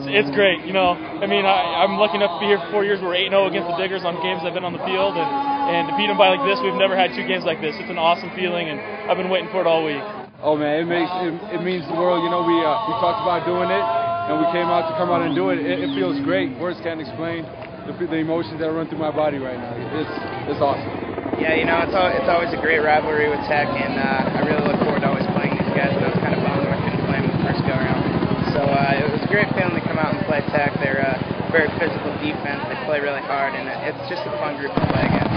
It's great. You know, I mean, I'm lucky enough to be here for 4 years. We're 8-0 against the Diggers on games I've been on the field, and to beat them by like this, we've never had 2 games like this. It's an awesome feeling, and I've been waiting for it all week. Oh man, it means the world. You know, we talked about doing it, and we came out and do it. It feels great. Words can't explain the emotions that run through my body right now. It's awesome. Yeah, you know, it's always a great rivalry with Tech, and I really look forward to always playing these guys. And I was kind of bummed when I couldn't play them the first go around. So it was a great feeling to come out and play Tech. They're very physical defense. They play really hard, and it's just a fun group to play against.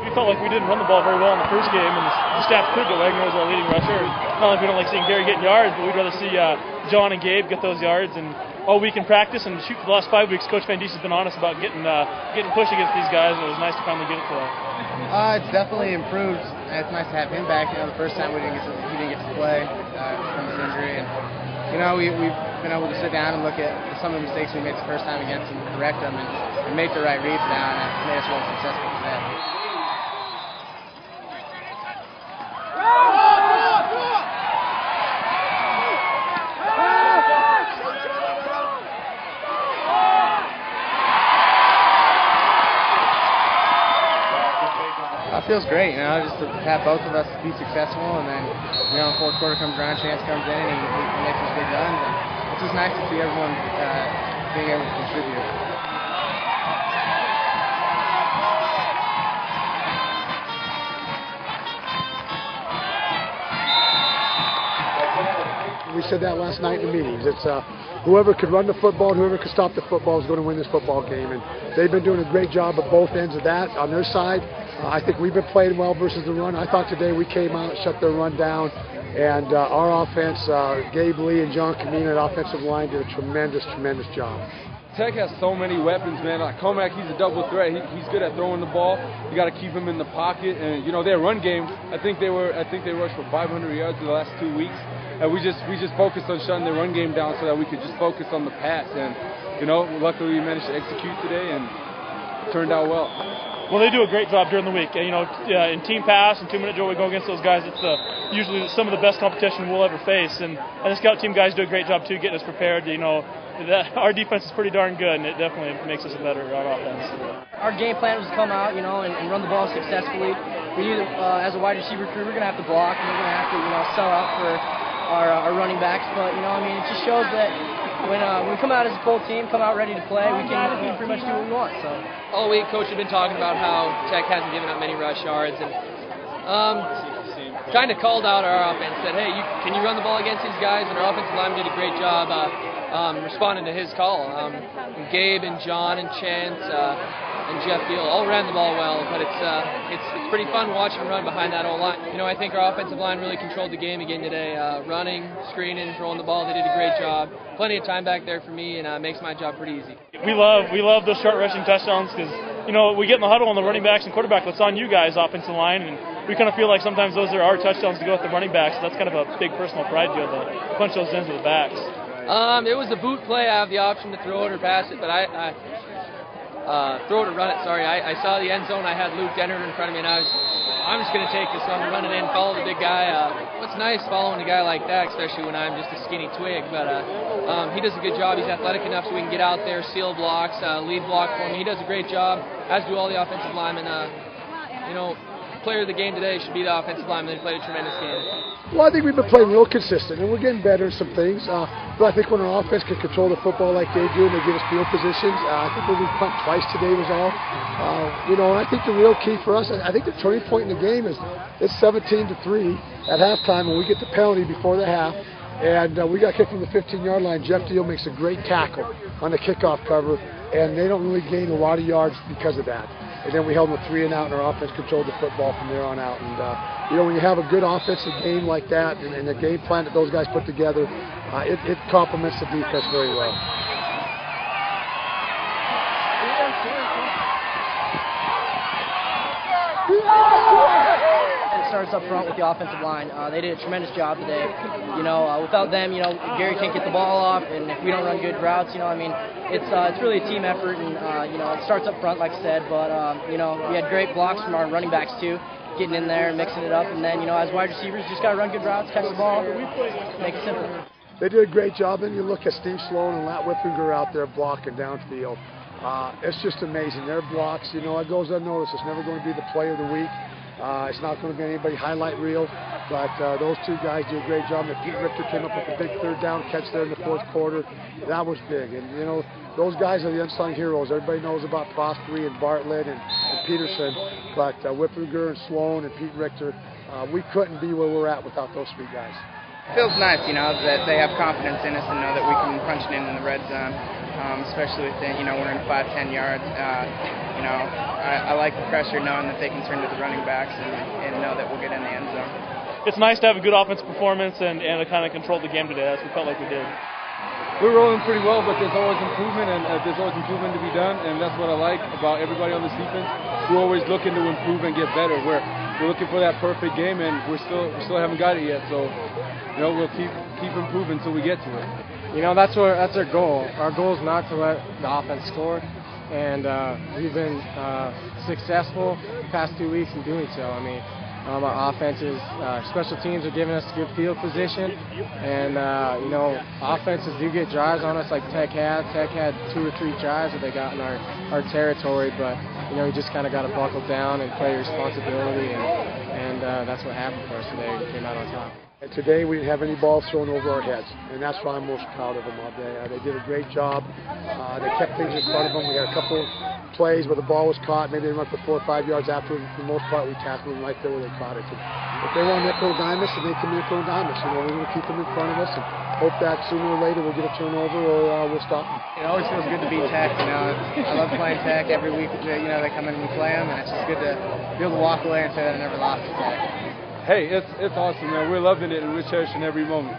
We felt like we didn't run the ball very well in the first game, and the staff could get Wagner as our leading rusher. Not like we don't like seeing Gary getting yards, but we'd rather see John and Gabe get those yards. And all week in practice and shoot for the last 5 weeks, Coach Van Diest has been honest about getting push against these guys. It was nice to finally get it today. It's definitely improved. It's nice to have him back. You know, the first time he didn't get to play from his injury, and you know we've been able to sit down and look at some of the mistakes we made the first time against him, correct them, and make the right reads now, and it's made us really successful today. It feels great, you know, just to have both of us be successful, and then, you know, fourth quarter comes around, Chance comes in, and he makes us big runs, and it's just nice to see everyone being able to contribute. We said that last night in the meetings. It's whoever could run the football and whoever could stop the football is going to win this football game, and they've been doing a great job at both ends of that on their side. I think we've been playing well versus the run. I thought today we came out, shut their run down, and our offense, Gabe Lee and John Camino at offensive line did a tremendous job. Tech has so many weapons, man. Like Comac, he's a double threat. He's good at throwing the ball. You got to keep him in the pocket, and you know their run game. I think they rushed for 500 yards in the last 2 weeks, and we just focused on shutting their run game down so that we could just focus on the pass. And you know, luckily we managed to execute today, and it turned out well. Well, they do a great job during the week. You know, in team pass and 2-minute drill, we go against those guys. It's usually some of the best competition we'll ever face. And the scout team guys do a great job, too, getting us prepared. You know, our defense is pretty darn good, and it definitely makes us a better offense. Our game plan was to come out, you know, and run the ball successfully. We knew that as a wide receiver crew, we're going to have to block, and we're going to have to, you know, sell out for our running backs. But, you know, I mean, it just shows that when we come out as a full team, come out ready to play, we can pretty much do what we want. So all week, Coach had been talking about how Tech hasn't given up many rush yards, and kind of called out our offense. Said, "Hey, can you run the ball against these guys?" And our offensive lineman did a great job responding to his call. Gabe and John and Chance and Jeff Beal all ran the ball well, but it's pretty fun watching them run behind that O-line. You know, I think our offensive line really controlled the game again today. Running, screening, throwing the ball, they did a great job. Plenty of time back there for me, and makes my job pretty easy. We love those short rushing touchdowns because, you know, we get in the huddle on the running backs and quarterback. It's on you guys, offensive line, and we kind of feel like sometimes those are our touchdowns to go with the running backs. So that's kind of a big personal pride deal to punch those ends with the backs. It was a boot play. I have the option to throw it or pass it, but I throw it or run it. Sorry, I saw the end zone. I had Luke Dennard in front of me, and I'm just going to take this. So I'm running in, follow the big guy. What's nice following a guy like that, especially when I'm just a skinny twig. But he does a good job. He's athletic enough so we can get out there, seal blocks, lead block for me. He does a great job, as do all the offensive linemen. You know, player of the game today should be the offensive lineman. They played a tremendous game. Well, I think we've been playing real consistent, and we're getting better in some things. But I think when our offense can control the football like they do, and they give us field positions, I think when we punt twice today was all. You know, and I think the real key for us, I think the turning point in the game is it's 17-3 at halftime, and we get the penalty before the half. And we got kicked from the 15-yard line. Jeff Deal makes a great tackle on the kickoff cover, and they don't really gain a lot of yards because of that. And then we held them with 3 and out, and our offense controlled the football from there on out. And, you know, when you have a good offensive game like that and the game plan that those guys put together, it complements the defense very well. It starts up front with the offensive line. They did a tremendous job today. You know, without them, you know, Gary can't get the ball off, and if we don't run good routes, you know, I mean, it's really a team effort, and you know, it starts up front, like I said. But you know, we had great blocks from our running backs too, getting in there and mixing it up, and then, you know, as wide receivers, just gotta run good routes, catch the ball, make it simple. they did a great job. And you look at Steve Sloan and Lat Whippinger out there blocking downfield. It's just amazing. Their blocks, you know, it goes unnoticed. It's never going to be the play of the week. It's not going to be anybody highlight reel, but those two guys did a great job. And Pete Richter came up with a big third down catch there in the fourth quarter. That was big. And, you know, those guys are the unsung heroes. Everybody knows about Prospery and Bartlett and Peterson, but Whippinger and Sloan and Pete Richter, we couldn't be where we're at without those three guys. It feels nice, you know, that they have confidence in us and know that we can punch it in the red zone, especially with, you know, we're in 5-10 yards. You know, I like the pressure knowing that they can turn to the running backs and know that we'll get in the end zone. It's nice to have a good offensive performance and to kind of control the game today. That's what we felt like we did. We're rolling pretty well, but there's always improvement, and there's always improvement to be done, and that's what I like about everybody on this defense. We're always looking to improve and get better. We're looking for that perfect game, and we still haven't got it yet. So, you know, we'll keep improving until we get to it. You know, that's our goal. Our goal is not to let the offense score, and we've been successful the past 2 weeks in doing so. I mean, our offenses, special teams are giving us good field position, and you know, offenses do get drives on us like Tech had. Tech had 2 or 3 drives that they got in our territory, but you know, you just kind of got to buckle down and play your responsibility, and that's what happened for us today. We came out on top. And today we didn't have any balls thrown over our heads, and that's why I'm most proud of them all day. They did a great job. They kept things in front of them. We had a couple plays where the ball was caught. Maybe they went for 4 or 5 yards after. For the most part, we tackled them right there where they caught it. If they want nickel and dime us, then they can nickel and dime us. You know, we're going to keep them in front of us and hope that sooner or later we'll get a turnover or we'll stop them. It always feels good to beat Tech. You know, I love playing Tech. Every week, you know, they come in and we play them, and it's just good to be able to walk away and say that I never lost to Tech. Hey, it's awesome, man. We're loving it, and we're cherishing every moment.